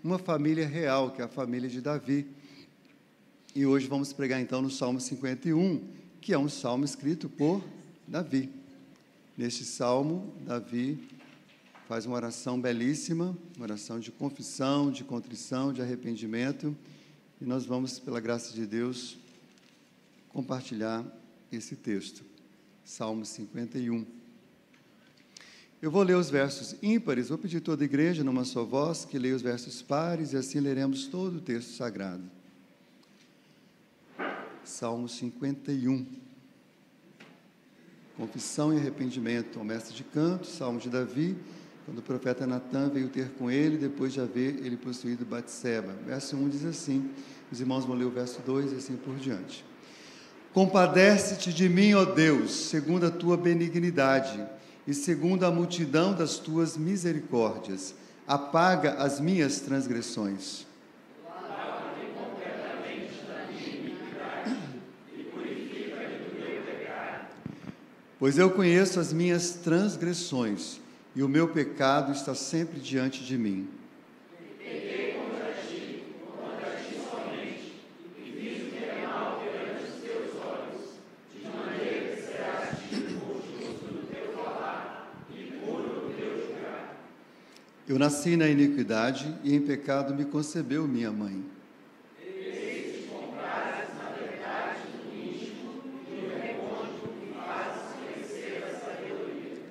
uma família real, que é a família de Davi. E hoje vamos pregar então no Salmo 51, que é um salmo escrito por Davi. Neste salmo, Davi faz uma oração belíssima, uma oração de confissão, de contrição, de arrependimento, e nós vamos, pela graça de Deus, compartilhar esse texto. Salmo 51. Eu vou ler os versos ímpares, vou pedir a toda a igreja, numa só voz, que leia os versos pares, e assim leremos todo o texto sagrado. Salmo 51. Confissão e arrependimento ao mestre de canto, salmo de Davi, quando o profeta Natã veio ter com ele, depois de haver ele possuído Batseba. Verso 1 diz assim, os irmãos vão ler o verso 2 e assim por diante. Compadece-te de mim, ó Deus, segundo a tua benignidade, e segundo a multidão das tuas misericórdias, apaga as minhas transgressões. Lava-me completamente da minha iniquidade, e purifica-me do meu pecado. Pois eu conheço as minhas transgressões, e o meu pecado está sempre diante de mim. Pequei contra ti somente, e fiz o que é mal perante os teus olhos, de maneira que serás tido por justo no teu falar, e puro no teu julgar. Eu nasci na iniquidade, e em pecado me concebeu minha mãe. Eis que comprases na verdade do íntimo, e no recôndito que fazes conhecer a sabedoria.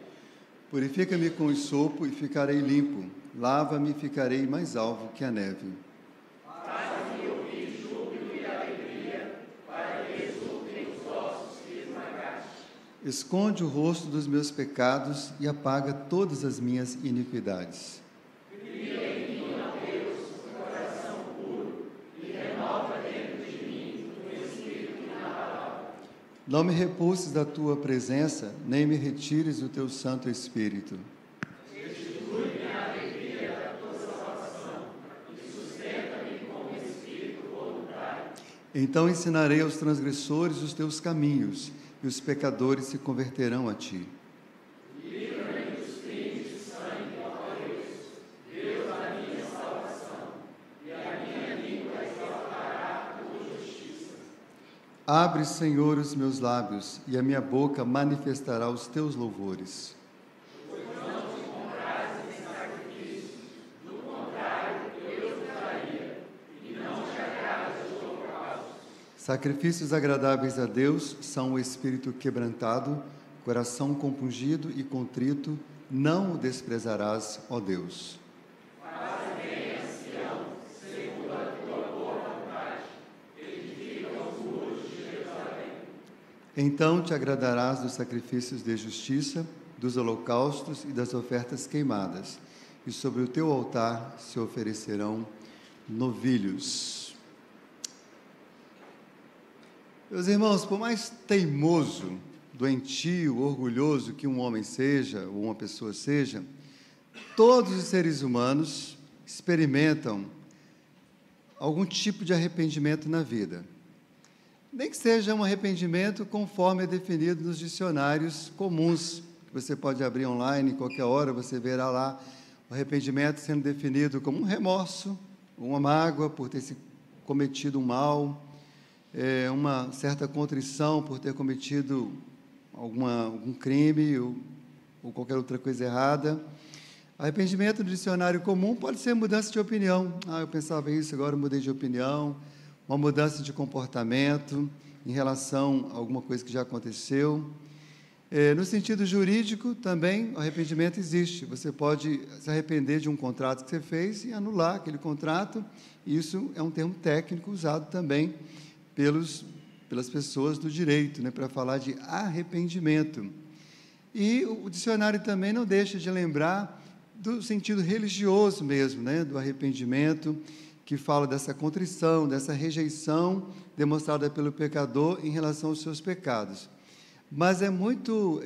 Purifica-me com o sopo e ficarei limpo. Lava-me e ficarei mais alvo que a neve. Faz-me ouvir júbilo e alegria, para que exultem os ossos que esmagaste. Esconde o rosto dos meus pecados e apaga todas as minhas iniquidades. Cria em mim, ó Deus, um coração puro, e renova dentro de mim um espírito inabalável. Não me repulses da tua presença, nem me retires o teu Santo Espírito. Restitui-me a alegria da tua salvação, e sustenta-me com um espírito voluntário. Então ensinarei aos transgressores os teus caminhos, e os pecadores se converterão a ti. Livra-me dos crimes de sangue, ó Deus, Deus da minha salvação, e a minha língua exaltará a tua justiça. Abre, Senhor, os meus lábios, e a minha boca manifestará os teus louvores. Pois não te comprases em sacrifício, do contrário, eu te daria, e não te agradas de holocaustos. Sacrifícios agradáveis a Deus são o espírito quebrantado, coração compungido e contrito, não o desprezarás, ó Deus. Faze bem a Sião, segundo a tua boa vontade, edifica os muros de Jerusalém. Então te agradarás dos sacrifícios de justiça, dos holocaustos e das ofertas queimadas, e sobre o teu altar se oferecerão novilhos. Meus irmãos, por mais teimoso, doentio, orgulhoso que um homem seja, ou uma pessoa seja, todos os seres humanos experimentam algum tipo de arrependimento na vida. Nem que seja um arrependimento conforme é definido nos dicionários comuns, que você pode abrir online, qualquer hora você verá lá o arrependimento sendo definido como um remorso, uma mágoa por ter se cometido um mal, uma certa contrição por ter cometido algum crime ou qualquer outra coisa errada. Arrependimento no dicionário comum pode ser mudança de opinião. Eu pensava isso, agora mudei de opinião. Uma mudança de comportamento em relação a alguma coisa que já aconteceu. No sentido jurídico, também, o arrependimento existe. Você pode se arrepender de um contrato que você fez e anular aquele contrato. Isso é um termo técnico usado também pelas pessoas do direito, para falar de arrependimento. E o dicionário também não deixa de lembrar do sentido religioso mesmo, do arrependimento, que fala dessa contrição, dessa rejeição demonstrada pelo pecador em relação aos seus pecados. Mas é muito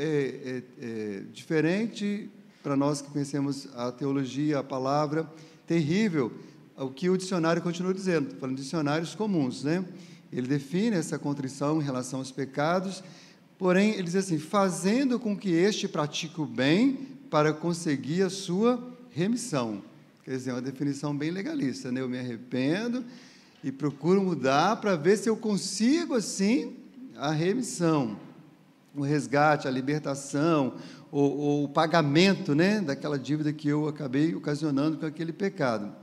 diferente, para nós que conhecemos a teologia, a palavra, terrível, o que o dicionário continua dizendo, falando de dicionários comuns, Ele define essa contrição em relação aos pecados, porém, ele diz assim, fazendo com que este pratique o bem para conseguir a sua remissão. Quer dizer, uma definição bem legalista, né? Eu me arrependo e procuro mudar para ver se eu consigo, assim, a remissão, o resgate, a libertação, ou o pagamento, né, daquela dívida que eu acabei ocasionando com aquele pecado.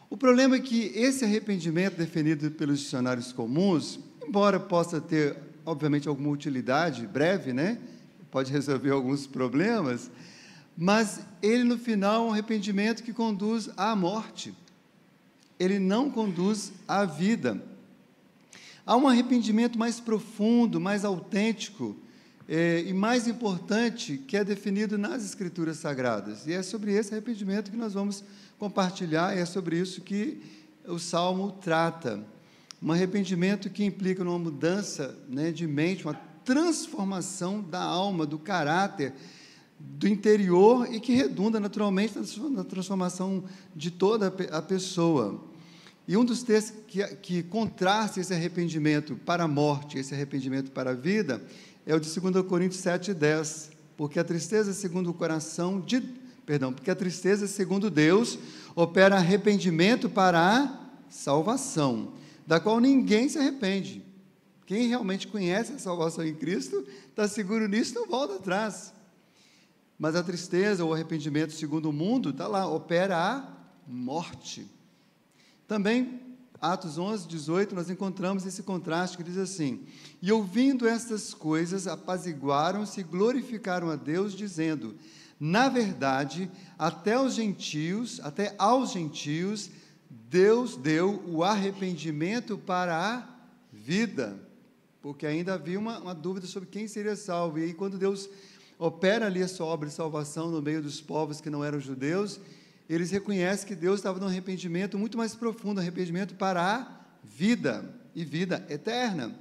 O problema é que esse arrependimento definido pelos dicionários comuns, embora possa ter, obviamente, alguma utilidade breve, né, pode resolver alguns problemas, mas ele, no final, é um arrependimento que conduz à morte. Ele não conduz à vida. Há um arrependimento mais profundo, mais autêntico e mais importante, que é definido nas Escrituras Sagradas. E é sobre esse arrependimento que nós vamos compartilhar, e é sobre isso que o Salmo trata. Um arrependimento que implica numa mudança, né, de mente, uma transformação da alma, do caráter, do interior, e que redunda naturalmente na transformação de toda a pessoa. E um dos textos que contrasta esse arrependimento para a morte, esse arrependimento para a vida, é o de 2 Coríntios 7:10, porque a tristeza segundo Deus opera arrependimento para a salvação, da qual ninguém se arrepende. Quem realmente conhece a salvação em Cristo, está seguro nisso, não volta atrás. Mas a tristeza, ou arrependimento segundo o mundo, está lá, opera a morte. Também, Atos 11:18, nós encontramos esse contraste que diz assim: e ouvindo estas coisas, apaziguaram-se e glorificaram a Deus, dizendo: na verdade, até aos gentios, Deus deu o arrependimento para a vida, porque ainda havia uma dúvida sobre quem seria salvo. E aí, quando Deus opera ali a sua obra de salvação no meio dos povos que não eram judeus, eles reconhecem que Deus estava num arrependimento muito mais profundo, arrependimento para a vida, e vida eterna.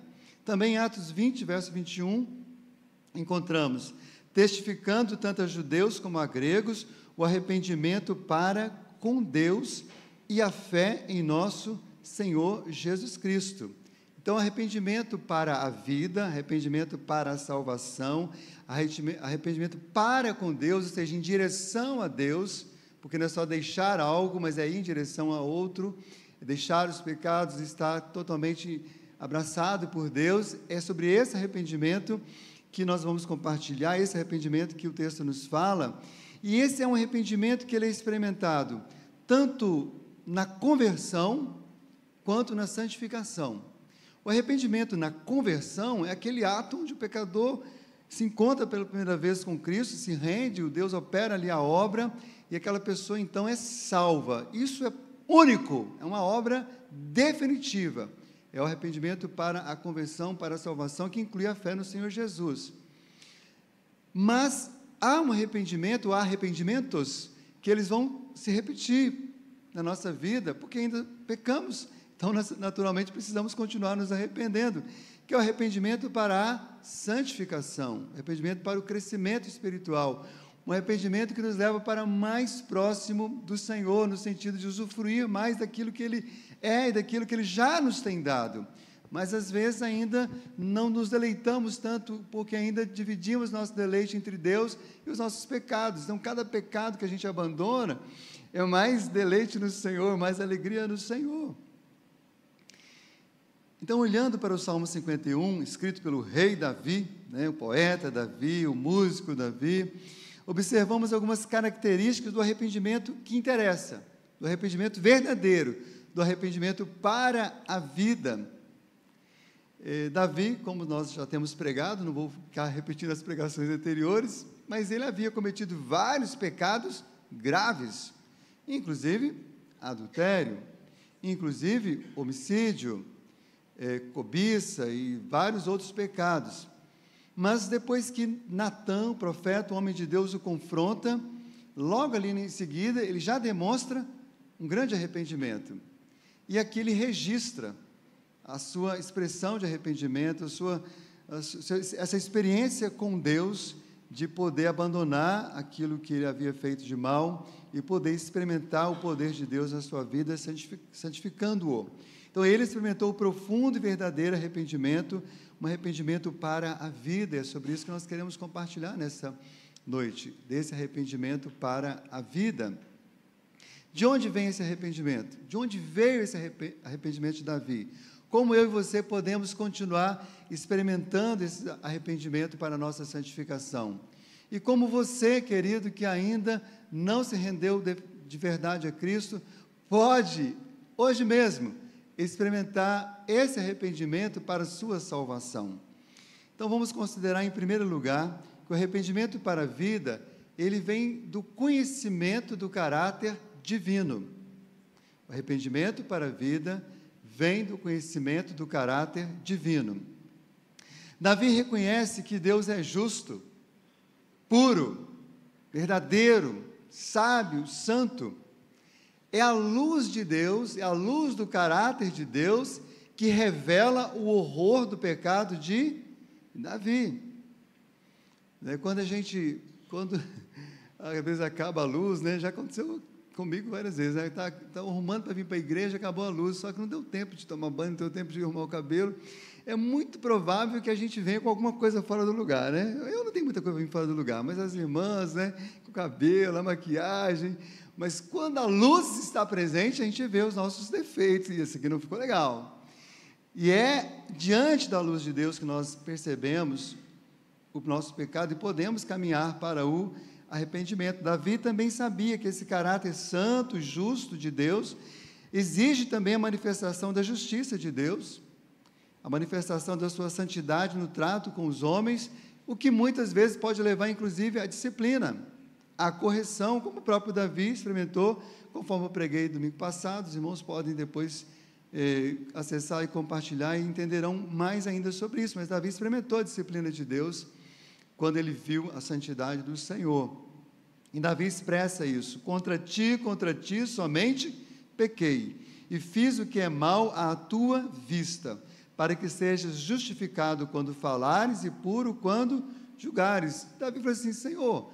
Também em Atos 20, verso 21, encontramos: testificando tanto a judeus como a gregos, o arrependimento para com Deus e a fé em nosso Senhor Jesus Cristo. Então, arrependimento para a vida, arrependimento para a salvação, arrependimento para com Deus, ou seja, em direção a Deus, porque não é só deixar algo, mas é ir em direção a outro, deixar os pecados, estar totalmente abraçado por Deus. É sobre esse arrependimento que nós vamos compartilhar, esse arrependimento que o texto nos fala, e esse é um arrependimento que ele é experimentado tanto na conversão quanto na santificação. O arrependimento na conversão é aquele ato onde o pecador se encontra pela primeira vez com Cristo, se rende, o Deus opera ali a obra, e aquela pessoa então é salva. Isso é único, é uma obra definitiva. É o arrependimento para a conversão, para a salvação, que inclui a fé no Senhor Jesus. Mas há arrependimentos que eles vão se repetir na nossa vida, porque ainda pecamos. Então, naturalmente, precisamos continuar nos arrependendo, que é o arrependimento para a santificação, arrependimento para o crescimento espiritual, um arrependimento que nos leva para mais próximo do Senhor, no sentido de usufruir mais daquilo que Ele é e daquilo que Ele já nos tem dado. Mas, às vezes, ainda não nos deleitamos tanto, porque ainda dividimos nosso deleite entre Deus e os nossos pecados. Então, cada pecado que a gente abandona é mais deleite no Senhor, mais alegria no Senhor. Então, olhando para o Salmo 51, escrito pelo rei Davi, né, o poeta Davi, o músico Davi, observamos algumas características do arrependimento que interessa, do arrependimento verdadeiro, do arrependimento para a vida. Davi, como nós já temos pregado, não vou ficar repetindo as pregações anteriores, mas ele havia cometido vários pecados graves, inclusive adultério, inclusive homicídio, cobiça e vários outros pecados. Mas depois que Natã, o profeta, o homem de Deus, o confronta, logo ali em seguida, ele já demonstra um grande arrependimento. E aqui ele registra a sua expressão de arrependimento, essa experiência com Deus, de poder abandonar aquilo que ele havia feito de mal e poder experimentar o poder de Deus na sua vida, santificando-o. Então, ele experimentou o profundo e verdadeiro arrependimento, um arrependimento para a vida. É sobre isso que nós queremos compartilhar nessa noite, desse arrependimento para a vida. De onde vem esse arrependimento? De onde veio esse arrependimento de Davi? Como eu e você podemos continuar experimentando esse arrependimento para a nossa santificação? E como você, querido, que ainda não se rendeu de verdade a Cristo, pode, hoje mesmo, experimentar esse arrependimento para a sua salvação. Então, vamos considerar, em primeiro lugar, que o arrependimento para a vida, ele vem do conhecimento do caráter divino. O arrependimento para a vida vem do conhecimento do caráter divino. Davi reconhece que Deus é justo, puro, verdadeiro, sábio, santo. É a luz de Deus, é a luz do caráter de Deus que revela o horror do pecado de Davi. Quando às vezes acaba a luz, já aconteceu comigo várias vezes, tá arrumando para vir para a igreja, acabou a luz, só que não deu tempo de tomar banho, não deu tempo de arrumar o cabelo. É muito provável que a gente venha com alguma coisa fora do lugar, Eu não tenho muita coisa para vir fora do lugar, mas as irmãs, com o cabelo, a maquiagem, mas quando a luz está presente, a gente vê os nossos defeitos, e isso aqui não ficou legal. E é diante da luz de Deus que nós percebemos o nosso pecado e podemos caminhar para o arrependimento. Davi também sabia que esse caráter santo, justo de Deus, exige também a manifestação da justiça de Deus, a manifestação da sua santidade no trato com os homens, o que muitas vezes pode levar, inclusive, à disciplina, à correção, como o próprio Davi experimentou, conforme eu preguei domingo passado. Os irmãos podem depois acessar e compartilhar e entenderão mais ainda sobre isso, mas Davi experimentou a disciplina de Deus quando ele viu a santidade do Senhor. E Davi expressa isso: contra ti somente pequei, e fiz o que é mal à tua vista, para que sejas justificado quando falares e puro quando julgares. Davi falou assim: Senhor,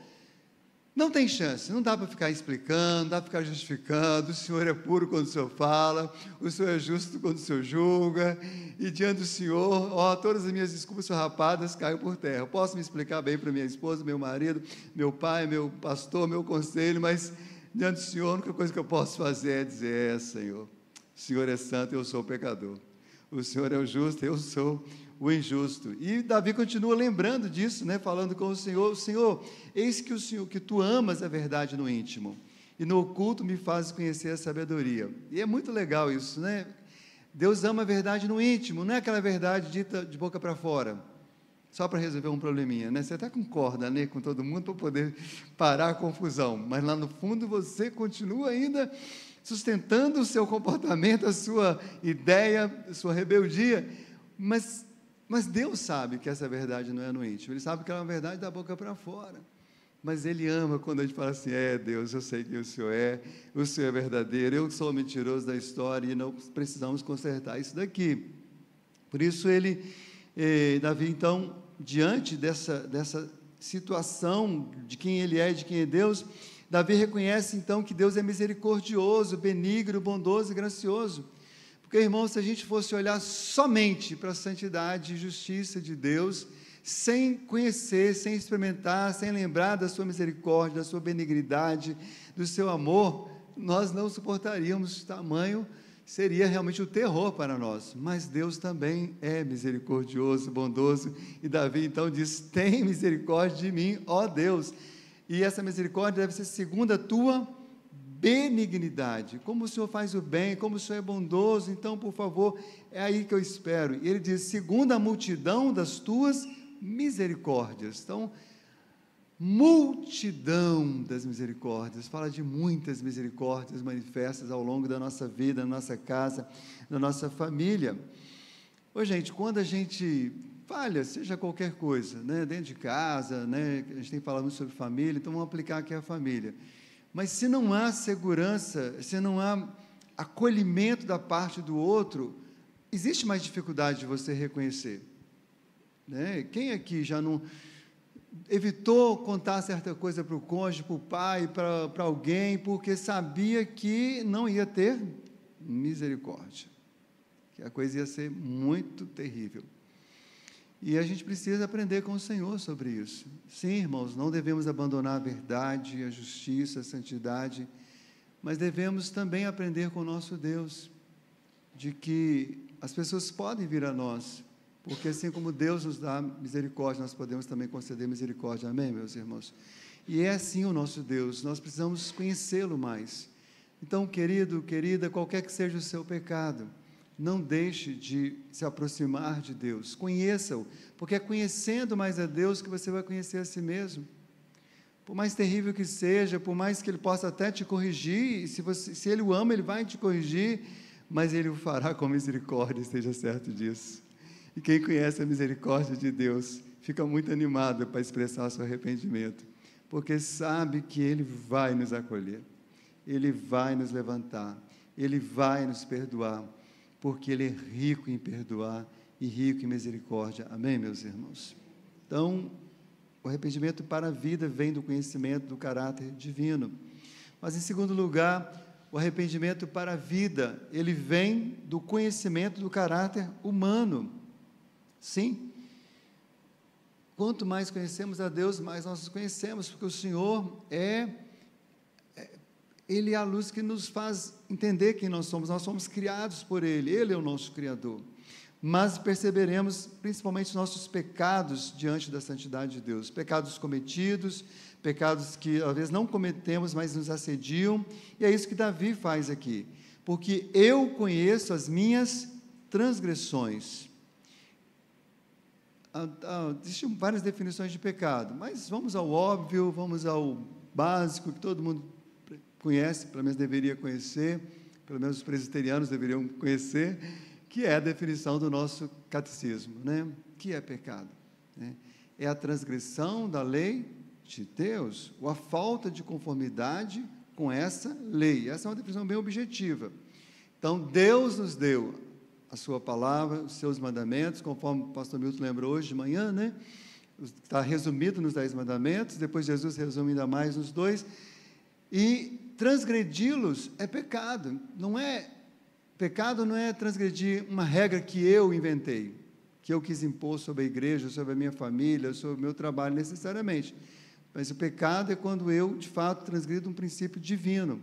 não tem chance, não dá para ficar explicando, não dá para ficar justificando. O Senhor é puro quando o Senhor fala, o Senhor é justo quando o Senhor julga, e diante do Senhor, todas as minhas desculpas farrapadas caem por terra. Eu posso me explicar bem para minha esposa, meu marido, meu pai, meu pastor, meu conselho, mas diante do Senhor, a única coisa que eu posso fazer é dizer: Senhor, o Senhor é santo, eu sou o pecador. O Senhor é o justo, eu sou o injusto. E Davi continua lembrando disso, falando com o Senhor: Senhor, eis que o Senhor, que tu amas a verdade no íntimo, e no oculto me fazes conhecer a sabedoria. E é muito legal isso, Deus ama a verdade no íntimo, não é aquela verdade dita de boca para fora, só para resolver um probleminha, Você até concorda, com todo mundo para poder parar a confusão, mas lá no fundo você continua ainda sustentando o seu comportamento, a sua ideia, a sua rebeldia, mas Deus sabe que essa verdade não é no íntimo, Ele sabe que é uma verdade da boca para fora, mas Ele ama quando a gente fala assim: Deus, eu sei que o Senhor é verdadeiro, eu sou o mentiroso da história, e não precisamos consertar isso daqui. Por isso Davi, então, diante dessa situação de quem Ele é, de quem é Deus, Davi reconhece, então, que Deus é misericordioso, benigno, bondoso e gracioso. Porque, irmãos, se a gente fosse olhar somente para a santidade e justiça de Deus, sem conhecer, sem experimentar, sem lembrar da sua misericórdia, da sua benignidade, do seu amor, nós não suportaríamos tamanho, seria realmente o terror para nós. Mas Deus também é misericordioso, bondoso, e Davi, então, diz: tem misericórdia de mim, ó Deus. E essa misericórdia deve ser segundo a tua benignidade. Como o Senhor faz o bem, como o Senhor é bondoso, então, por favor, é aí que eu espero. E ele diz: segundo a multidão das tuas misericórdias. Então, multidão das misericórdias, fala de muitas misericórdias manifestas ao longo da nossa vida, na nossa casa, na nossa família. Gente, quando a gente falha, seja qualquer coisa, dentro de casa, a gente tem falado muito sobre família, então vamos aplicar aqui a família. Mas se não há segurança, se não há acolhimento da parte do outro, existe mais dificuldade de você reconhecer. Quem aqui já não evitou contar certa coisa para o cônjuge, para o pai, para alguém, porque sabia que não ia ter misericórdia, que a coisa ia ser muito terrível? E a gente precisa aprender com o Senhor sobre isso. Sim, irmãos, não devemos abandonar a verdade, a justiça, a santidade, mas devemos também aprender com o nosso Deus, de que as pessoas podem vir a nós, porque assim como Deus nos dá misericórdia, nós podemos também conceder misericórdia, amém, meus irmãos? E é assim o nosso Deus, nós precisamos conhecê-lo mais. Então, querido, querida, qualquer que seja o seu pecado, não deixe de se aproximar de Deus, conheça-o, porque é conhecendo mais a Deus que você vai conhecer a si mesmo. Por mais terrível que seja, por mais que Ele possa até te corrigir, e se Ele o ama, Ele vai te corrigir, mas Ele o fará com misericórdia, esteja certo disso. E quem conhece a misericórdia de Deus, fica muito animado para expressar seu arrependimento, porque sabe que Ele vai nos acolher, Ele vai nos levantar, Ele vai nos perdoar, porque Ele é rico em perdoar e rico em misericórdia. Amém, meus irmãos? Então, o arrependimento para a vida vem do conhecimento do caráter divino. Mas, em segundo lugar, o arrependimento para a vida, ele vem do conhecimento do caráter humano. Sim. Quanto mais conhecemos a Deus, mais nós nos conhecemos, porque o Senhor Ele é a luz que nos faz entender quem nós somos criados por Ele é o nosso Criador. Mas perceberemos principalmente nossos pecados diante da santidade de Deus, pecados cometidos, pecados que às vezes não cometemos, mas nos assediam, e é isso que Davi faz aqui, porque eu conheço as minhas transgressões. Existem várias definições de pecado, mas vamos ao óbvio, vamos ao básico, que todo mundo conhece, pelo menos deveria conhecer, pelo menos os presbiterianos deveriam conhecer, que é a definição do nosso catecismo, né? Que é pecado, né? É a transgressão da lei de Deus, ou a falta de conformidade com essa lei. Essa é uma definição bem objetiva. Então, Deus nos deu a sua palavra, os seus mandamentos, conforme o pastor Milton lembrou hoje de manhã, né? Está resumido nos 10 mandamentos, depois Jesus resume ainda mais nos 2, e transgredi-los é pecado. Pecado não é transgredir uma regra que eu inventei, que eu quis impor sobre a igreja, sobre a minha família, sobre o meu trabalho necessariamente. Mas o pecado é quando eu, de fato, transgrido um princípio divino,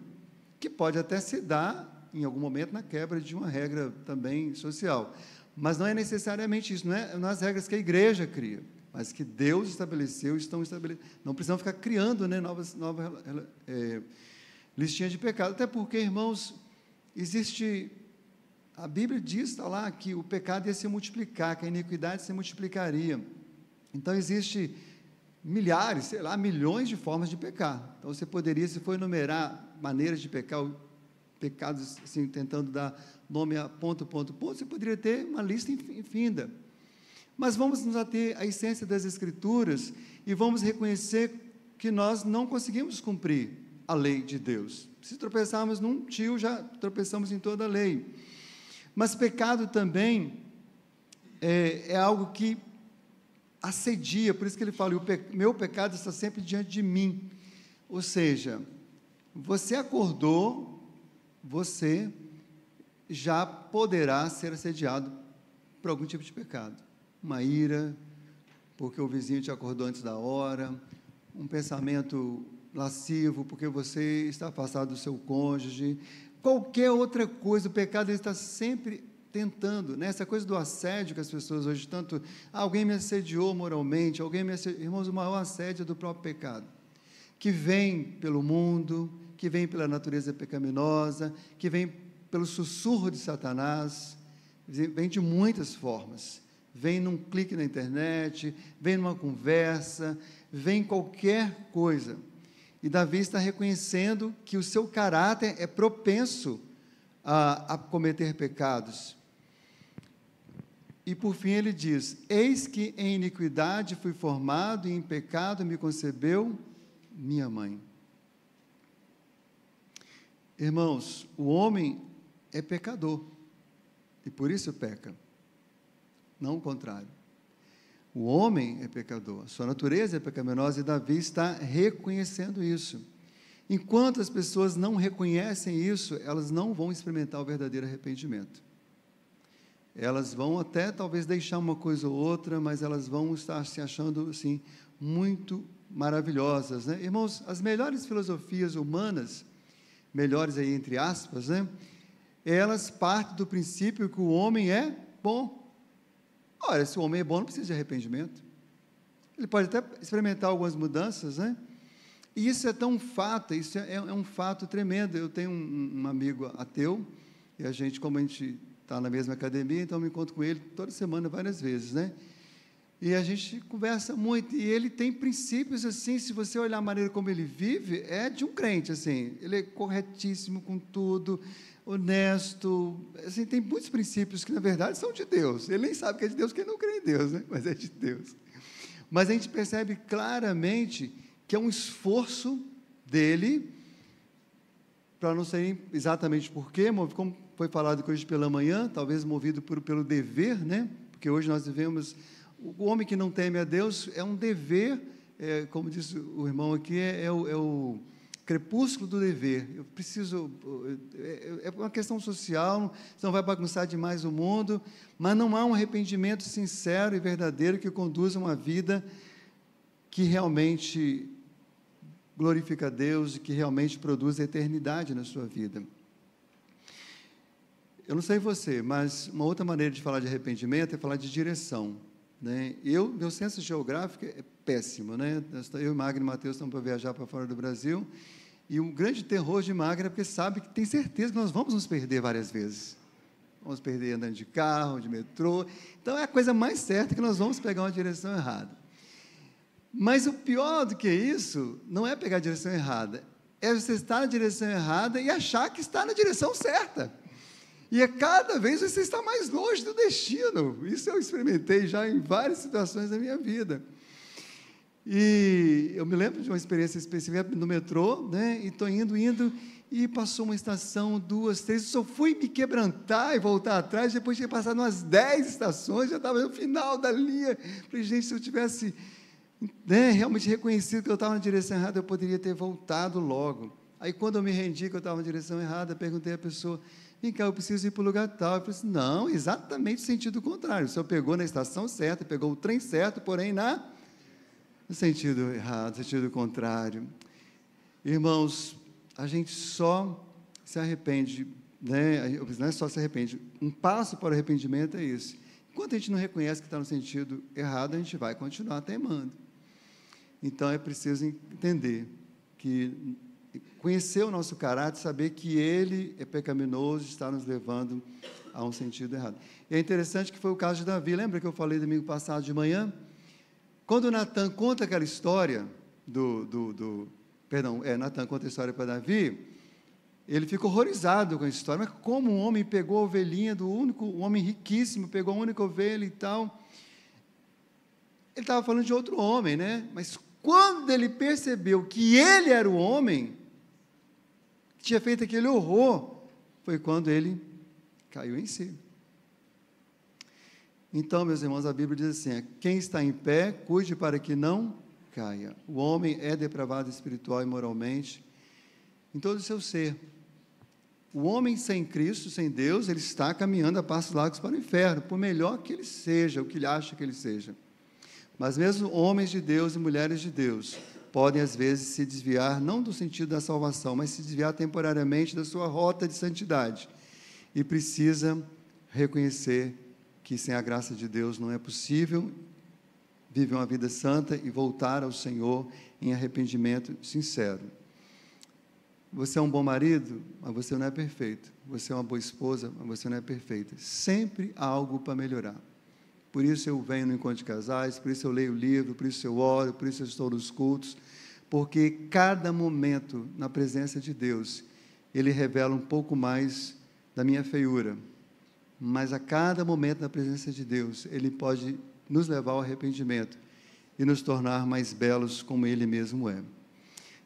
que pode até se dar, em algum momento, na quebra de uma regra também social. Mas não é necessariamente isso, não é as regras que a igreja cria, mas que Deus estabeleceu, estão estabelecidas. Não precisamos ficar criando, né, novas listinhas de pecado, até porque, irmãos, a Bíblia diz, está lá, que o pecado ia se multiplicar, que a iniquidade se multiplicaria. Então, existe milhares, milhões de formas de pecar. Então, você poderia, se for enumerar maneiras de pecar, pecados, assim, tentando dar nome a ponto, você poderia ter uma lista infinda. Mas vamos nos ater à essência das Escrituras e vamos reconhecer que nós não conseguimos cumprir a lei de Deus. Se tropeçarmos num tio, já tropeçamos em toda a lei. Mas pecado também é algo que assedia, por isso que ele fala, meu pecado está sempre diante de mim. Ou seja, você acordou, você já poderá ser assediado por algum tipo de pecado. Uma ira, porque o vizinho te acordou antes da hora, um pensamento lascivo, porque você está afastado do seu cônjuge, qualquer outra coisa. O pecado ele está sempre tentando, né? Essa coisa do assédio que as pessoas hoje tanto, alguém me assediou moralmente, irmãos, o maior assédio é do próprio pecado, que vem pelo mundo, que vem pela natureza pecaminosa, que vem pelo sussurro de Satanás, vem de muitas formas, vem num clique na internet, vem numa conversa, vem qualquer coisa. E Davi está reconhecendo que o seu caráter é propenso a cometer pecados. E por fim ele diz, eis que em iniquidade fui formado e em pecado me concebeu minha mãe. Irmãos, o homem é pecador e por isso peca, não o contrário. O homem é pecador, a sua natureza é pecaminosa e Davi está reconhecendo isso. Enquanto as pessoas não reconhecem isso, elas não vão experimentar o verdadeiro arrependimento. Elas vão até talvez deixar uma coisa ou outra, mas elas vão estar se achando assim, muito maravilhosas, né? Irmãos, as melhores filosofias humanas melhores aí entre aspas, né? Elas partem do princípio que o homem é bom. Olha, se o homem é bom, não precisa de arrependimento. Ele pode até experimentar algumas mudanças, né? E isso é tão fato, isso é um fato tremendo. Eu tenho um amigo ateu, e a gente, como a gente está na mesma academia, então eu me encontro com ele toda semana, várias vezes, né? E a gente conversa muito, e ele tem princípios, assim, se você olhar a maneira como ele vive, é de um crente, assim, ele é corretíssimo com tudo, honesto, assim, tem muitos princípios que, na verdade, são de Deus. Ele nem sabe que é de Deus, porque ele não crê em Deus, né? Mas é de Deus. Mas a gente percebe claramente que é um esforço dele, para não sei exatamente porquê, como foi falado hoje pela manhã, talvez movido pelo dever, né? Porque hoje nós vivemos, o homem que não teme a Deus é um dever, como disse o irmão aqui, é o crepúsculo do dever. Eu preciso, é uma questão social, você não vai bagunçar demais o mundo, mas não há um arrependimento sincero e verdadeiro que conduza uma vida que realmente glorifica a Deus e que realmente produz a eternidade na sua vida. Eu não sei você, mas uma outra maneira de falar de arrependimento é falar de direção, né? Meu senso geográfico é péssimo, né? Eu e Magno e Mateus estamos para viajar para fora do Brasil, e um grande terror de Magno é porque sabe que tem certeza que nós vamos nos perder várias vezes. Vamos perder andando de carro, de metrô. Então, é a coisa mais certa que nós vamos pegar uma direção errada. Mas o pior do que isso não é pegar a direção errada, é você estar na direção errada e achar que está na direção certa. E a cada vez você está mais longe do destino. Isso eu experimentei já em várias situações da minha vida. E eu me lembro de uma experiência específica no metrô, né? E estou indo, e passou uma estação, 2, 3, eu só fui me quebrantar e voltar atrás, depois tinha passado umas 10 estações, já estava no final da linha. Falei, gente, se eu tivesse, né, realmente reconhecido que eu estava na direção errada, eu poderia ter voltado logo. Aí, quando eu me rendi que eu estava na direção errada, perguntei à pessoa, vem cá, eu preciso ir para o lugar tal. Eu falei assim, não, exatamente o sentido contrário. O senhor pegou na estação certa, pegou o trem certo, porém no sentido errado, no sentido contrário. Irmãos, a gente só se arrepende, né? Não é só se arrepende, um passo para o arrependimento é esse. Enquanto a gente não reconhece que está no sentido errado, a gente vai continuar teimando. Então, é preciso entender que conhecer o nosso caráter, saber que ele é pecaminoso, está nos levando a um sentido errado. E é interessante que foi o caso de Davi. Lembra que eu falei domingo passado de manhã? Quando Natan conta aquela história Natan conta a história para Davi, ele fica horrorizado com a história. Mas como um homem pegou a ovelhinha um homem riquíssimo, pegou a única ovelha e tal. Ele estava falando de outro homem, né? Mas quando ele percebeu que ele era o homem que tinha feito aquele horror, foi quando ele caiu em si. Então, meus irmãos, a Bíblia diz assim, quem está em pé, cuide para que não caia. O homem é depravado espiritual e moralmente, em todo o seu ser. O homem sem Cristo, sem Deus, ele está caminhando a passos largos para o inferno, por melhor que ele seja, o que ele acha que ele seja. Mas mesmo homens de Deus e mulheres de Deus podem, às vezes, se desviar, não do sentido da salvação, mas se desviar temporariamente da sua rota de santidade. E precisa reconhecer que sem a graça de Deus não é possível viver uma vida santa e voltar ao Senhor em arrependimento sincero. Você é um bom marido, mas você não é perfeito. Você é uma boa esposa, mas você não é perfeita. Sempre há algo para melhorar. Por isso eu venho no encontro de casais, por isso eu leio o livro, por isso eu oro, por isso eu estou nos cultos, porque cada momento na presença de Deus, Ele revela um pouco mais da minha feiura, mas a cada momento na presença de Deus, Ele pode nos levar ao arrependimento e nos tornar mais belos como Ele mesmo é.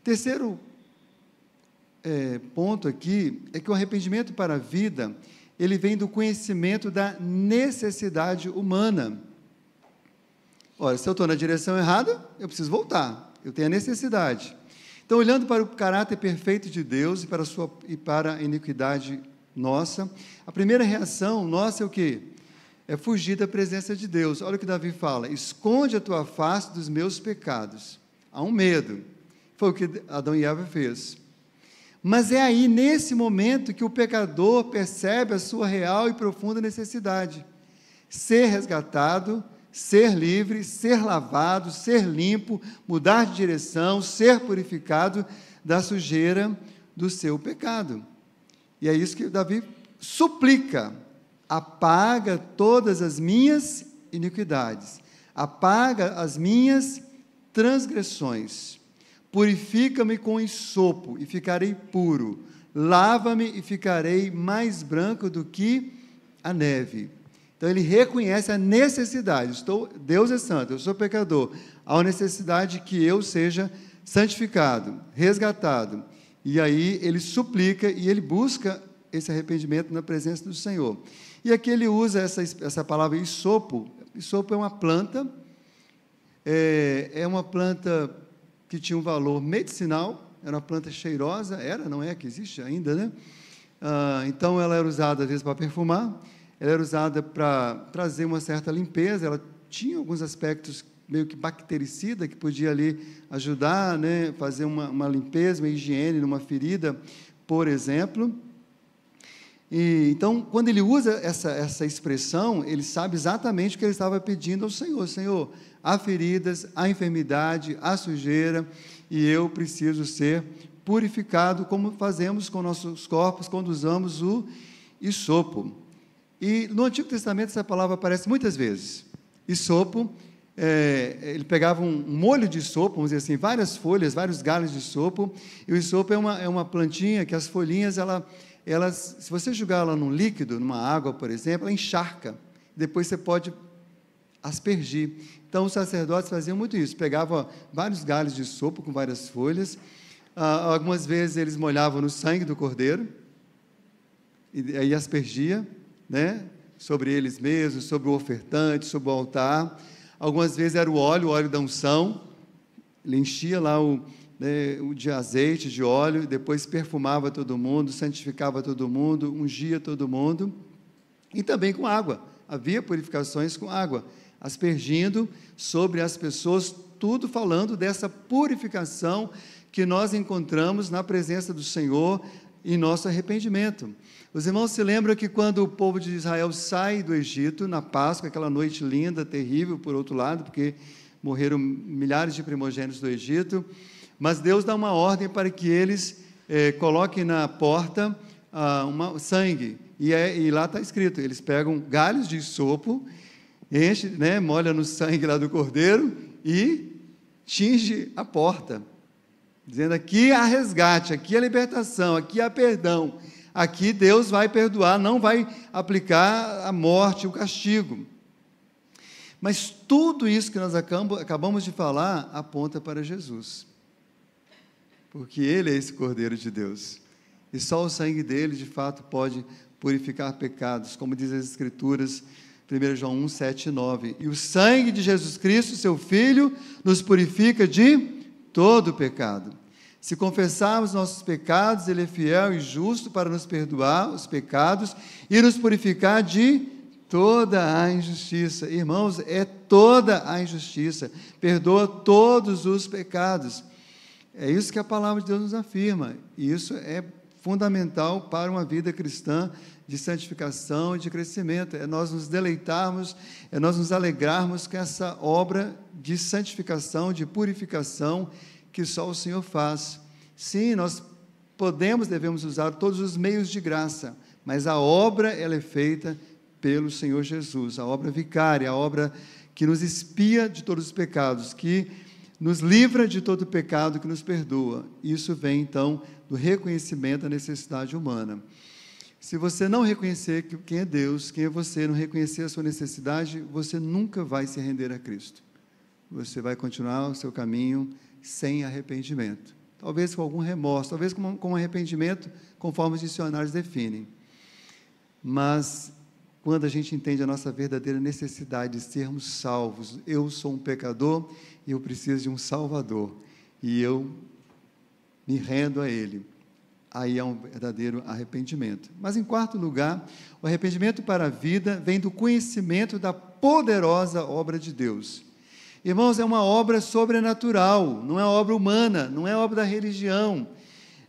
Terceiro ponto aqui, é que o arrependimento para a vida, ele vem do conhecimento da necessidade humana. Olha, se eu estou na direção errada, eu preciso voltar, eu tenho a necessidade. Então, olhando para o caráter perfeito de Deus e para a iniquidade nossa, a primeira reação nossa é o quê? É fugir da presença de Deus. Olha o que Davi fala, esconde a tua face dos meus pecados. Há um medo. Foi o que Adão e Eva fez. Mas é aí, nesse momento, que o pecador percebe a sua real e profunda necessidade. Ser resgatado, ser livre, ser lavado, ser limpo, mudar de direção, ser purificado da sujeira do seu pecado. E é isso que Davi suplica: apaga todas as minhas iniquidades, apaga as minhas transgressões, purifica-me com hisopo e ficarei puro, lava-me e ficarei mais branco do que a neve. Então ele reconhece a necessidade. Deus é santo, eu sou pecador, há uma necessidade que eu seja santificado, resgatado. E aí ele suplica e ele busca esse arrependimento na presença do Senhor. E aqui ele usa essa palavra hisopo. Hisopo é uma planta, é uma planta que tinha um valor medicinal, era uma planta cheirosa, não é que existe ainda, né? Então ela era usada às vezes para perfumar, ela era usada para trazer uma certa limpeza, ela tinha alguns aspectos meio que bactericida, que podia ali ajudar, né, fazer uma limpeza, uma higiene numa ferida, por exemplo. E, então, quando ele usa essa expressão, ele sabe exatamente o que ele estava pedindo ao Senhor. Senhor, há feridas, há enfermidade, há sujeira, e eu preciso ser purificado, como fazemos com nossos corpos quando usamos o hisopo. E no Antigo Testamento essa palavra aparece muitas vezes. Hisopo, ele pegava um molho de hisopo, vamos dizer assim, várias folhas, vários galhos de hisopo, e o hisopo é uma plantinha que as folhinhas, elas, se você jogar ela num líquido, numa água, por exemplo, ela encharca, depois você pode aspergir. Então, os sacerdotes faziam muito isso, pegavam vários galhos de hisopo com várias folhas, algumas vezes eles molhavam no sangue do cordeiro, e aí aspergia, né, sobre eles mesmos, sobre o ofertante, sobre o altar. Algumas vezes era o óleo da unção, ele enchia lá o de azeite, de óleo, depois perfumava todo mundo, santificava todo mundo, ungia todo mundo, e também com água, havia purificações com água, aspergindo sobre as pessoas, tudo falando dessa purificação que nós encontramos na presença do Senhor em nosso arrependimento. Os irmãos se lembram que quando o povo de Israel sai do Egito, na Páscoa, aquela noite linda, terrível, por outro lado, porque morreram milhares de primogênitos do Egito, mas Deus dá uma ordem para que eles coloquem na porta sangue, e lá está escrito, eles pegam galhos de hisopo, enche, né, molha no sangue lá do cordeiro e tinge a porta, dizendo: aqui há resgate, aqui há libertação, aqui há perdão, aqui Deus vai perdoar, não vai aplicar a morte, o castigo. Mas tudo isso que nós acabamos de falar aponta para Jesus, porque Ele é esse Cordeiro de Deus, e só o sangue dele, de fato, pode purificar pecados, como diz as Escrituras, 1 João 1, 7 e 9, e o sangue de Jesus Cristo, seu Filho, nos purifica de todo pecado. Se confessarmos nossos pecados, Ele é fiel e justo para nos perdoar os pecados e nos purificar de toda a injustiça. Irmãos, é toda a injustiça, perdoa todos os pecados. É isso que a palavra de Deus nos afirma, e isso é fundamental para uma vida cristã de santificação e de crescimento, é nós nos deleitarmos, é nós nos alegrarmos com essa obra de santificação, de purificação, que só o Senhor faz. Sim, nós devemos usar todos os meios de graça, mas a obra, ela é feita pelo Senhor Jesus, a obra vicária, a obra que nos expia de todos os pecados, que nos livra de todo pecado, que nos perdoa. Isso vem, então, do reconhecimento da necessidade humana. Se você não reconhecer quem é Deus, quem é você, não reconhecer a sua necessidade, você nunca vai se render a Cristo. Você vai continuar o seu caminho sem arrependimento. Talvez com algum remorso, talvez com arrependimento, conforme os dicionários definem. Mas, quando a gente entende a nossa verdadeira necessidade de sermos salvos, eu sou um pecador e eu preciso de um Salvador, e eu me rendo a Ele, aí é um verdadeiro arrependimento. Mas, em quarto lugar, o arrependimento para a vida vem do conhecimento da poderosa obra de Deus. Irmãos, é uma obra sobrenatural, não é obra humana, não é obra da religião,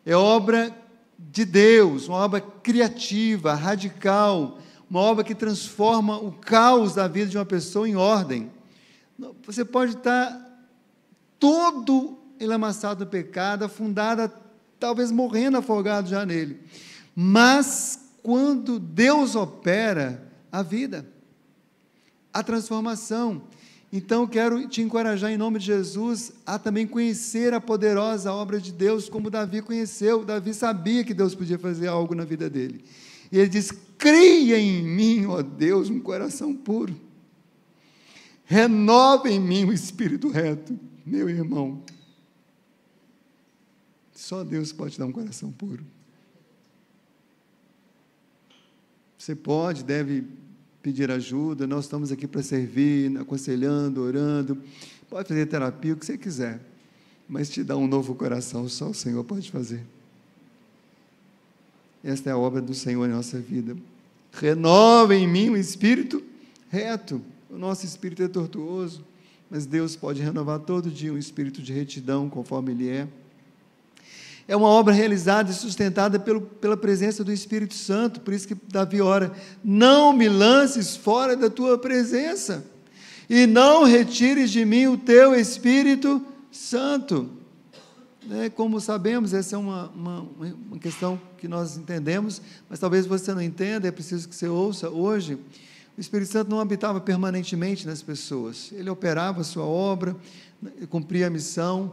É obra de Deus, uma obra criativa, radical, uma obra que transforma o caos da vida de uma pessoa em ordem. Você pode estar todo enlamaçado no pecado, afundado, talvez morrendo afogado já nele. Mas, quando Deus opera a vida, a transformação. Então, quero te encorajar, em nome de Jesus, a também conhecer a poderosa obra de Deus, como Davi conheceu. Davi sabia que Deus podia fazer algo na vida dele. E ele diz: cria em mim, ó Deus, um coração puro. Renova em mim o espírito reto. Meu irmão, só Deus pode dar um coração puro. Você pode, deve pedir ajuda, nós estamos aqui para servir, aconselhando, orando, pode fazer terapia, o que você quiser, mas te dar um novo coração, só o Senhor pode fazer. Esta é a obra do Senhor em nossa vida. Renova em mim um espírito reto. O nosso espírito é tortuoso, mas Deus pode renovar todo dia um espírito de retidão, conforme Ele é. É uma obra realizada e sustentada pela presença do Espírito Santo, por isso que Davi ora: não me lances fora da tua presença, e não retires de mim o teu Espírito Santo. Como sabemos, essa é uma questão que nós entendemos, mas talvez você não entenda, é preciso que você ouça hoje. O Espírito Santo não habitava permanentemente nas pessoas, ele operava a sua obra, cumpria a missão,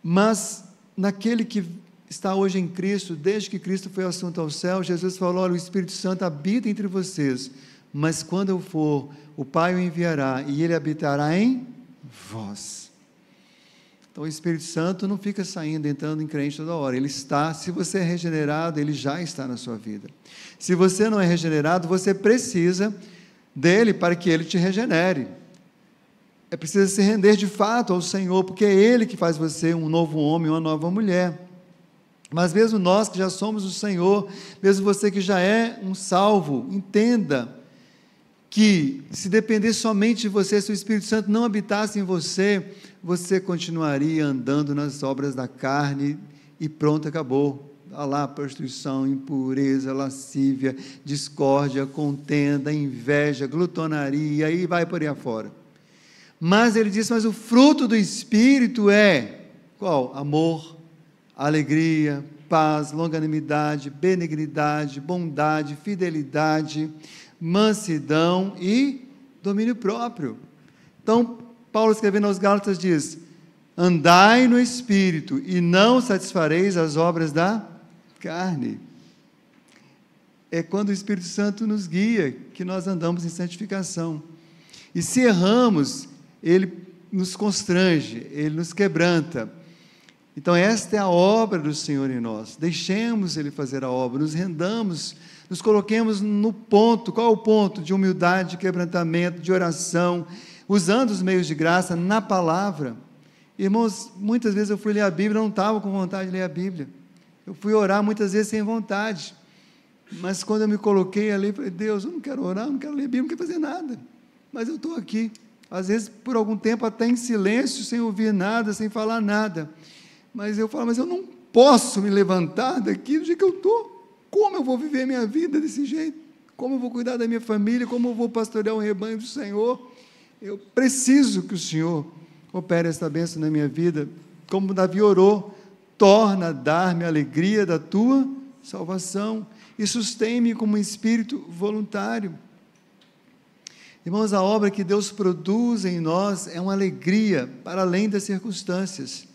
mas naquele que está hoje em Cristo, desde que Cristo foi assunto ao céu, Jesus falou: olha, o Espírito Santo habita entre vocês, mas quando eu for, o Pai o enviará, e ele habitará em vós. Então o Espírito Santo não fica saindo, entrando em crente toda hora, ele está. Se você é regenerado, ele já está na sua vida. Se você não é regenerado, você precisa dele para que ele te regenere. É preciso se render de fato ao Senhor, porque é Ele que faz você um novo homem, uma nova mulher. Mas mesmo nós que já somos o Senhor, mesmo você que já é um salvo, entenda que se depender somente de você, se o Espírito Santo não habitasse em você, você continuaria andando nas obras da carne e pronto, acabou. Olha lá, prostituição, impureza, lascívia, discórdia, contenda, inveja, glutonaria, e vai por aí afora. Mas ele disse: mas o fruto do Espírito é qual? Amor, alegria, paz, longanimidade, benignidade, bondade, fidelidade, mansidão e domínio próprio. Então, Paulo, escrevendo aos Gálatas, diz: andai no Espírito e não satisfareis as obras da carne. É quando o Espírito Santo nos guia que nós andamos em santificação. E se erramos, ele nos constrange, ele nos quebranta. Então esta é a obra do Senhor em nós. Deixemos ele fazer a obra, nos rendamos, nos coloquemos no ponto. Qual é o ponto? De humildade, de quebrantamento, de oração, usando os meios de graça na palavra. Irmãos, muitas vezes eu fui ler a Bíblia, não estava com vontade de ler a Bíblia. Eu fui orar muitas vezes sem vontade. Mas quando eu me coloquei ali, falei: Deus, eu não quero orar, não quero ler Bíblia, não quero fazer nada. Mas eu estou aqui. Às vezes, por algum tempo, até em silêncio, sem ouvir nada, sem falar nada. Mas eu falo: mas eu não posso me levantar daqui do jeito que eu estou. Como eu vou viver a minha vida desse jeito? Como eu vou cuidar da minha família? Como eu vou pastorear o rebanho do Senhor? Eu preciso que o Senhor opere esta bênção na minha vida. Como Davi orou: torna a dar-me a alegria da tua salvação e sustém-me como um espírito voluntário. Irmãos, a obra que Deus produz em nós é uma alegria para além das circunstâncias.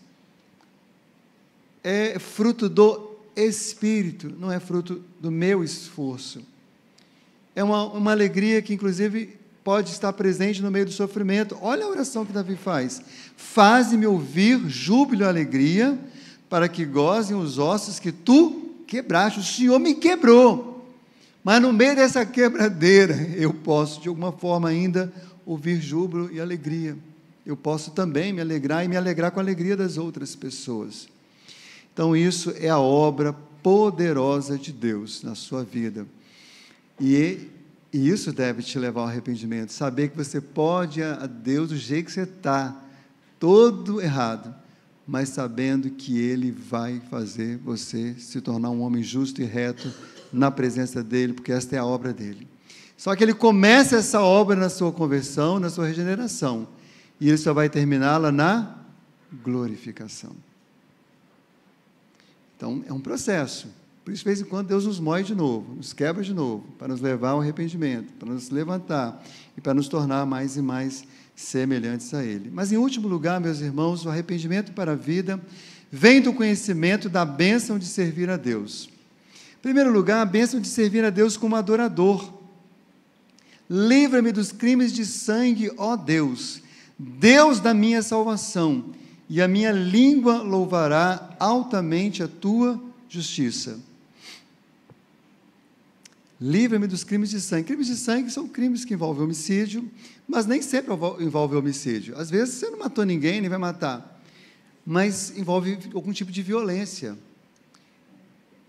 É fruto do Espírito, não é fruto do meu esforço. É uma alegria que, inclusive, pode estar presente no meio do sofrimento. Olha a oração que Davi faz: faze-me ouvir júbilo e alegria, para que gozem os ossos que tu quebraste. O Senhor me quebrou. Mas no meio dessa quebradeira, eu posso, de alguma forma ainda, ouvir júbilo e alegria. Eu posso também me alegrar e me alegrar com a alegria das outras pessoas. Então, isso é a obra poderosa de Deus na sua vida. E isso deve te levar ao arrependimento. Saber que você pode ir a Deus do jeito que você está, todo errado, mas sabendo que Ele vai fazer você se tornar um homem justo e reto na presença dEle, porque esta é a obra dEle. Só que Ele começa essa obra na sua conversão, na sua regeneração, e Ele só vai terminá-la na glorificação. Então, é um processo. Por isso, de vez em quando, Deus nos moe de novo, nos quebra de novo, para nos levar ao arrependimento, para nos levantar e para nos tornar mais e mais semelhantes a Ele. Mas, em último lugar, meus irmãos, o arrependimento para a vida vem do conhecimento da bênção de servir a Deus. Em primeiro lugar, a bênção de servir a Deus como adorador. Livra-me dos crimes de sangue, ó Deus, Deus da minha salvação, e a minha língua louvará altamente a tua justiça. Livra-me dos crimes de sangue. Crimes de sangue são crimes que envolvem homicídio, mas nem sempre envolve homicídio. Às vezes você não matou ninguém, nem vai matar, mas envolve algum tipo de violência.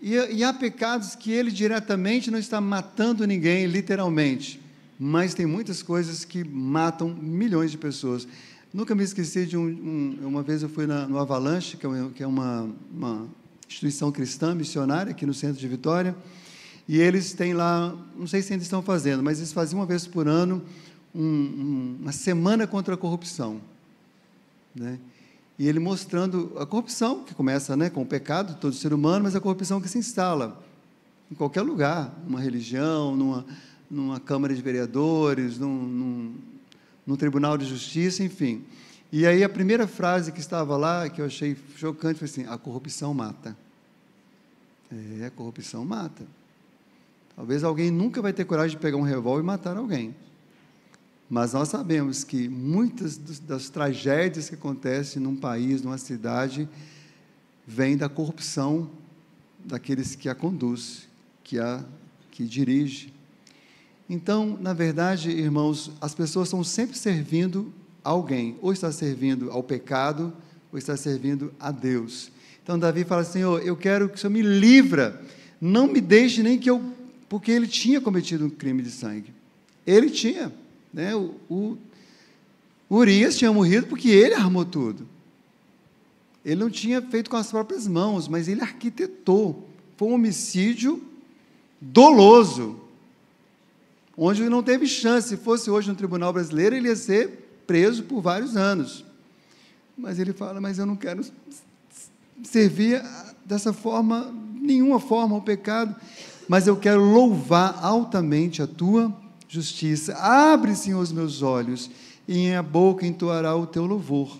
E há pecados que ele diretamente não está matando ninguém, literalmente, mas tem muitas coisas que matam milhões de pessoas. Nunca me esqueci de uma vez eu fui no Avalanche, que é uma instituição cristã, missionária, aqui no centro de Vitória, e eles têm lá, não sei se ainda estão fazendo, mas eles faziam uma vez por ano uma semana contra a corrupção, né? E ele mostrando a corrupção, que começa, né, com o pecado de todo ser humano, mas a corrupção que se instala em qualquer lugar, numa religião, numa Câmara de Vereadores, num Tribunal de Justiça, enfim. E aí a primeira frase que estava lá, que eu achei chocante, foi assim: a corrupção mata. A corrupção mata. Talvez alguém nunca vai ter coragem de pegar um revólver e matar alguém. Mas nós sabemos que muitas das tragédias que acontecem num país, numa cidade, vêm da corrupção daqueles que a conduz, que dirige. Então, na verdade, irmãos, as pessoas estão sempre servindo a alguém, ou está servindo ao pecado, ou está servindo a Deus. Então, Davi fala: Senhor, eu quero que o Senhor me livra, não me deixe nem que eu... Porque ele tinha cometido um crime de sangue. Ele tinha, né? O Urias tinha morrido porque ele armou tudo. Ele não tinha feito com as próprias mãos, mas ele arquitetou. Foi um homicídio doloso, onde ele não teve chance. Se fosse hoje no tribunal brasileiro, ele ia ser preso por vários anos. Mas ele fala: mas eu não quero servir dessa forma, nenhuma forma, ao pecado, mas eu quero louvar altamente a tua justiça. Abre, Senhor, os meus olhos, e em a boca entoará o teu louvor,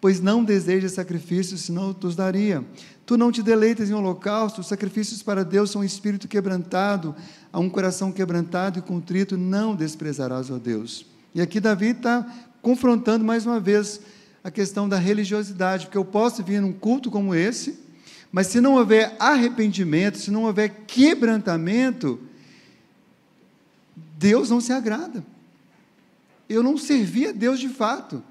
pois não desejas sacrifícios, senão eu os daria. Tu não te deleitas em holocausto, sacrifícios para Deus são um espírito quebrantado, a um coração quebrantado e contrito não desprezarás, ó Deus. E aqui Davi está confrontando mais uma vez a questão da religiosidade, porque eu posso vir num culto como esse, mas se não houver arrependimento, se não houver quebrantamento, Deus não se agrada. Eu não servi a Deus de fato.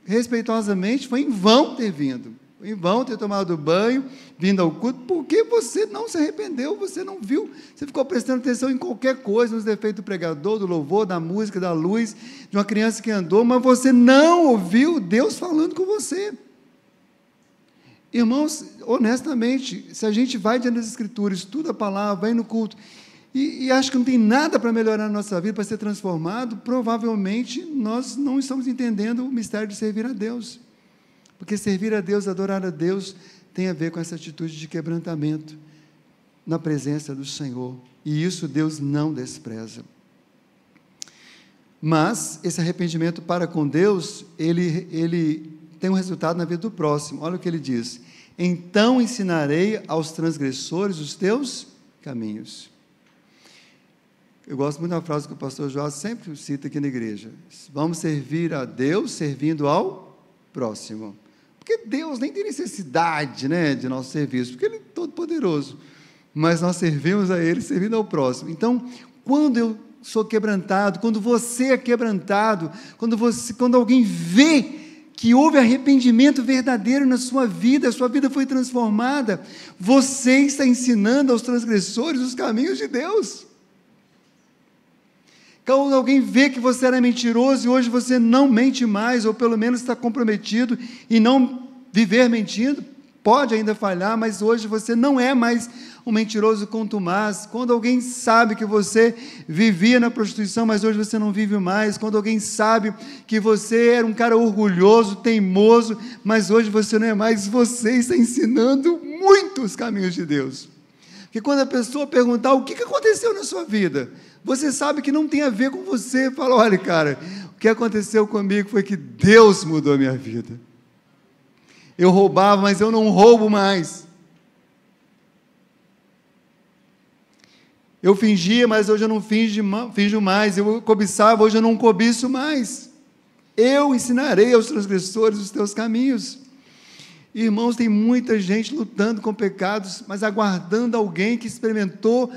Respeitosamente, foi em vão ter vindo, foi em vão ter tomado banho, vindo ao culto, porque você não se arrependeu, você não viu, você ficou prestando atenção em qualquer coisa, nos defeitos do pregador, do louvor, da música, da luz, de uma criança que andou, mas você não ouviu Deus falando com você. Irmãos, honestamente, se a gente vai diante das Escrituras, estuda a palavra, vai no culto, e acha que não tem nada para melhorar a nossa vida, para ser transformado, provavelmente nós não estamos entendendo o mistério de servir a Deus. Porque servir a Deus, adorar a Deus, tem a ver com essa atitude de quebrantamento na presença do Senhor. E isso Deus não despreza. Mas esse arrependimento para com Deus, ele tem um resultado na vida do próximo. Olha o que ele diz: então ensinarei aos transgressores os teus caminhos. Eu gosto muito da frase que o pastor Joás sempre cita aqui na igreja: vamos servir a Deus servindo ao próximo. Porque Deus nem tem necessidade, né, de nosso serviço, porque Ele é todo poderoso, mas nós servimos a Ele servindo ao próximo. Então, quando eu sou quebrantado, quando você é quebrantado, quando alguém vê que houve arrependimento verdadeiro na sua vida, a sua vida foi transformada, você está ensinando aos transgressores os caminhos de Deus. Quando alguém vê que você era mentiroso e hoje você não mente mais, ou pelo menos está comprometido e não viver mentindo, pode ainda falhar, mas hoje você não é mais um mentiroso contumaz. Quando alguém sabe que você vivia na prostituição, mas hoje você não vive mais. Quando alguém sabe que você era um cara orgulhoso, teimoso, mas hoje você não é mais. Você está ensinando muito os caminhos de Deus. Porque quando a pessoa perguntar o que aconteceu na sua vida, você sabe que não tem a ver com você. Fala, olha, cara, o que aconteceu comigo foi que Deus mudou a minha vida. Eu roubava, mas eu não roubo mais. Eu fingia, mas hoje eu não finjo mais. Eu cobiçava, hoje eu não cobiço mais. Eu ensinarei aos transgressores os teus caminhos. Irmãos, tem muita gente lutando com pecados, mas aguardando alguém que experimentou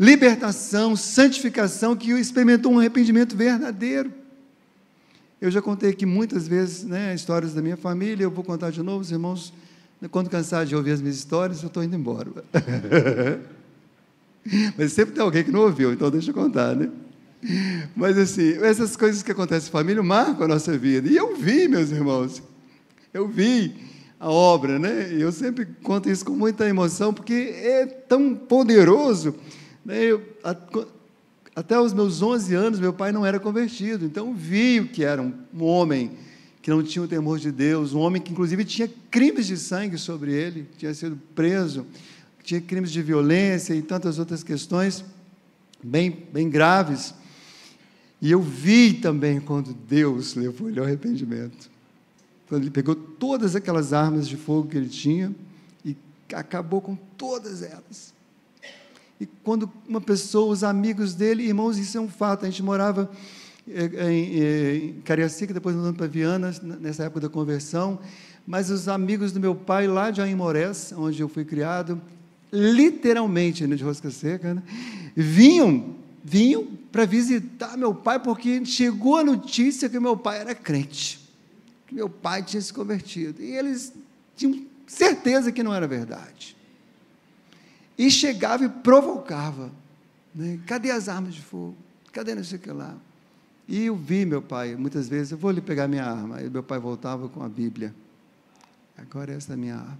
libertação, santificação, que experimentou um arrependimento verdadeiro. Eu já contei aqui muitas vezes, histórias da minha família. Eu vou contar de novo, os irmãos, quando cansar de ouvir as minhas histórias, eu estou indo embora. Mas sempre tem alguém que não ouviu, então deixa eu contar, Mas assim, essas coisas que acontecem em família marcam a nossa vida. E eu vi, meus irmãos, eu vi a obra, E eu sempre conto isso com muita emoção, porque é tão poderoso, até os meus 11 anos, meu pai não era convertido, então eu vi o que era um homem que não tinha o temor de Deus, um homem que inclusive tinha crimes de sangue sobre ele, tinha sido preso, tinha crimes de violência e tantas outras questões bem graves. E eu vi também quando Deus levou ele ao arrependimento, quando ele pegou todas aquelas armas de fogo que ele tinha e acabou com todas elas. E quando uma pessoa, os amigos dele, irmãos, isso é um fato, a gente morava em Cariacica, depois mudando para Viana, nessa época da conversão, mas os amigos do meu pai, lá de Aimorés, onde eu fui criado, literalmente, de Rosca Seca, vinham para visitar meu pai, porque chegou a notícia que meu pai era crente, que meu pai tinha se convertido, e eles tinham certeza que não era verdade. E chegava e provocava, cadê as armas de fogo? Cadê não sei o que lá? E eu vi meu pai, muitas vezes, eu vou lhe pegar minha arma, e meu pai voltava com a Bíblia. Agora essa é a minha arma,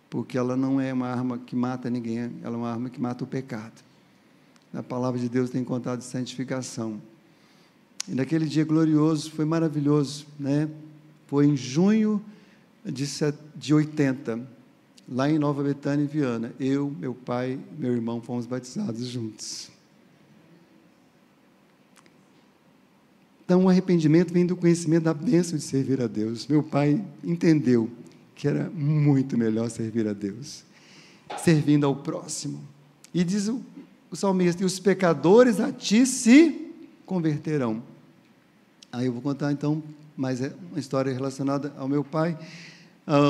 porque ela não é uma arma que mata ninguém, ela é uma arma que mata o pecado. A palavra de Deus tem contado de santificação. E naquele dia glorioso, foi maravilhoso, Foi em junho de 80, lá em Nova Betânia, em Viana, eu, meu pai e meu irmão fomos batizados juntos. Então, o arrependimento vem do conhecimento da bênção de servir a Deus. Meu pai entendeu que era muito melhor servir a Deus, servindo ao próximo. E diz o salmista, e os pecadores a ti se converterão. Aí eu vou contar, então, mais uma história relacionada ao meu pai.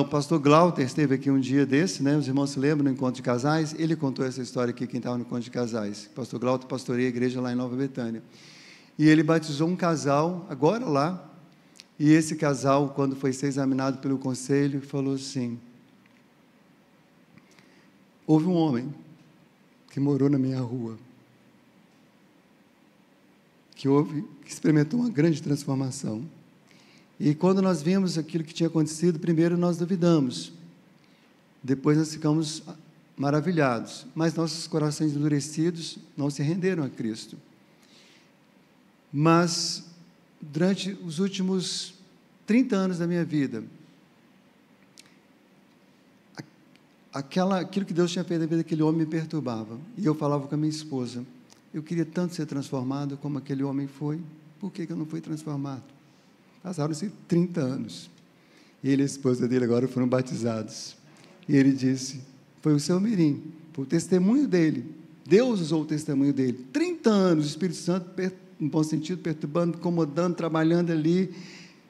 O pastor Glauter esteve aqui um dia desse, os irmãos se lembram, no encontro de casais, ele contou essa história aqui, quem estava no encontro de casais. O pastor Glauter pastoreia a igreja lá em Nova Betânia. E ele batizou um casal, agora lá, e esse casal, quando foi ser examinado pelo conselho, falou assim, houve um homem que morou na minha rua, que experimentou uma grande transformação. E quando nós vimos aquilo que tinha acontecido, primeiro nós duvidamos, depois nós ficamos maravilhados, mas nossos corações endurecidos não se renderam a Cristo. Mas, durante os últimos 30 anos da minha vida, aquilo que Deus tinha feito na vida daquele homem me perturbava, e eu falava com a minha esposa, eu queria tanto ser transformado como aquele homem foi, por que eu não fui transformado? Passaram-se 30 anos. Ele e a esposa dele agora foram batizados. E ele disse, foi o seu Mirim, foi o testemunho dele. Deus usou o testemunho dele. 30 anos, o Espírito Santo, no bom sentido, perturbando, incomodando, trabalhando ali,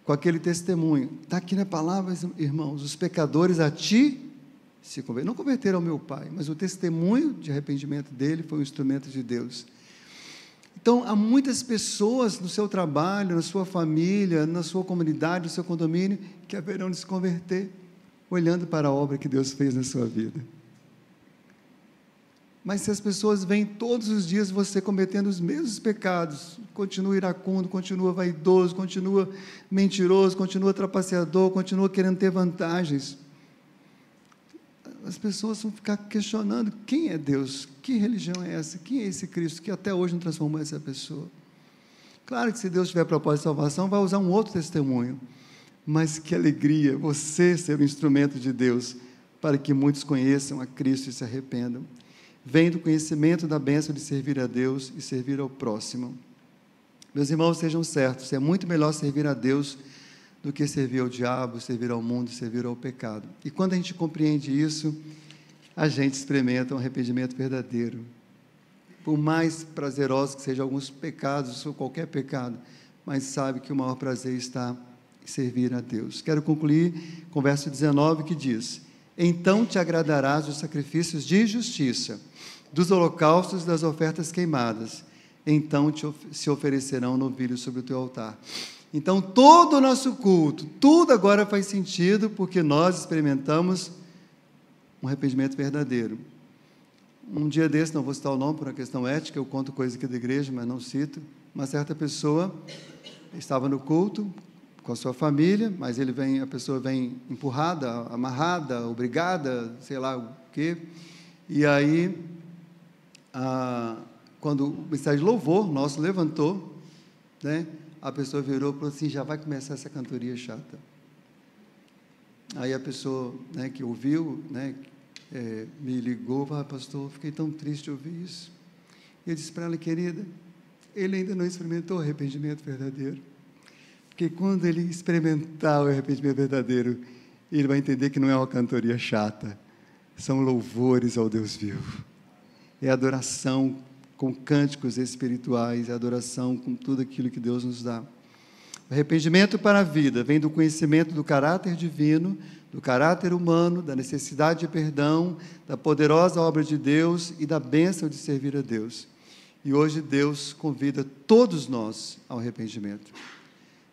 com aquele testemunho. Está aqui na palavra, irmãos, os pecadores a ti se converteram. Não converteram ao meu pai, mas o testemunho de arrependimento dele foi um instrumento de Deus. Então, há muitas pessoas no seu trabalho, na sua família, na sua comunidade, no seu condomínio, que haverão de se converter, olhando para a obra que Deus fez na sua vida. Mas se as pessoas veem todos os dias você cometendo os mesmos pecados, continua iracundo, continua vaidoso, continua mentiroso, continua trapaceador, continua querendo ter vantagens. As pessoas vão ficar questionando quem é Deus, que religião é essa, quem é esse Cristo que até hoje não transformou essa pessoa. Claro que se Deus tiver propósito de salvação, vai usar um outro testemunho, mas que alegria você ser o instrumento de Deus para que muitos conheçam a Cristo e se arrependam. Vem do conhecimento da bênção de servir a Deus e servir ao próximo. Meus irmãos, sejam certos, é muito melhor servir a Deus do que servir ao diabo, servir ao mundo, servir ao pecado. E quando a gente compreende isso, a gente experimenta um arrependimento verdadeiro. Por mais prazerosos que sejam alguns pecados, ou qualquer pecado, mas sabe que o maior prazer está em servir a Deus. Quero concluir com o verso 19 que diz: então te agradarás dos sacrifícios de justiça, dos holocaustos e das ofertas queimadas, então se oferecerão novilhos sobre o teu altar. Então, todo o nosso culto, tudo agora faz sentido, porque nós experimentamos um arrependimento verdadeiro. Um dia desse, não vou citar o nome por uma questão ética, eu conto coisa aqui da igreja, mas não cito, uma certa pessoa estava no culto com a sua família, mas a pessoa vem empurrada, amarrada, obrigada, sei lá o quê, e aí, quando o ministério de louvor nosso levantou, né, a pessoa virou e falou assim: já vai começar essa cantoria chata. Aí a pessoa, né, que ouviu, né, me ligou, falou: pastor, fiquei tão triste de ouvir isso. Eu disse para ela: querida, ele ainda não experimentou o arrependimento verdadeiro, porque quando ele experimentar o arrependimento verdadeiro, ele vai entender que não é uma cantoria chata, são louvores ao Deus vivo, é adoração com cânticos espirituais, é adoração com tudo aquilo que Deus nos dá. O arrependimento para a vida vem do conhecimento do caráter divino, do caráter humano, da necessidade de perdão, da poderosa obra de Deus e da bênção de servir a Deus. E hoje Deus convida todos nós ao arrependimento.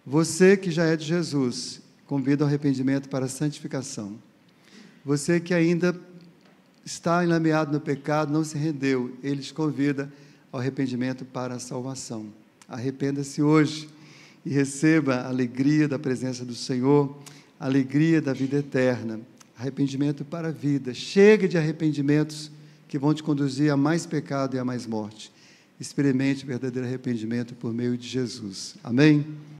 Você que já é de Jesus, convida ao arrependimento para a santificação. Você que ainda está enlameado no pecado, não se rendeu, ele te convida ao arrependimento para a salvação. Arrependa-se hoje e receba a alegria da presença do Senhor, a alegria da vida eterna, arrependimento para a vida. Chega de arrependimentos que vão te conduzir a mais pecado e a mais morte. Experimente o verdadeiro arrependimento por meio de Jesus. Amém?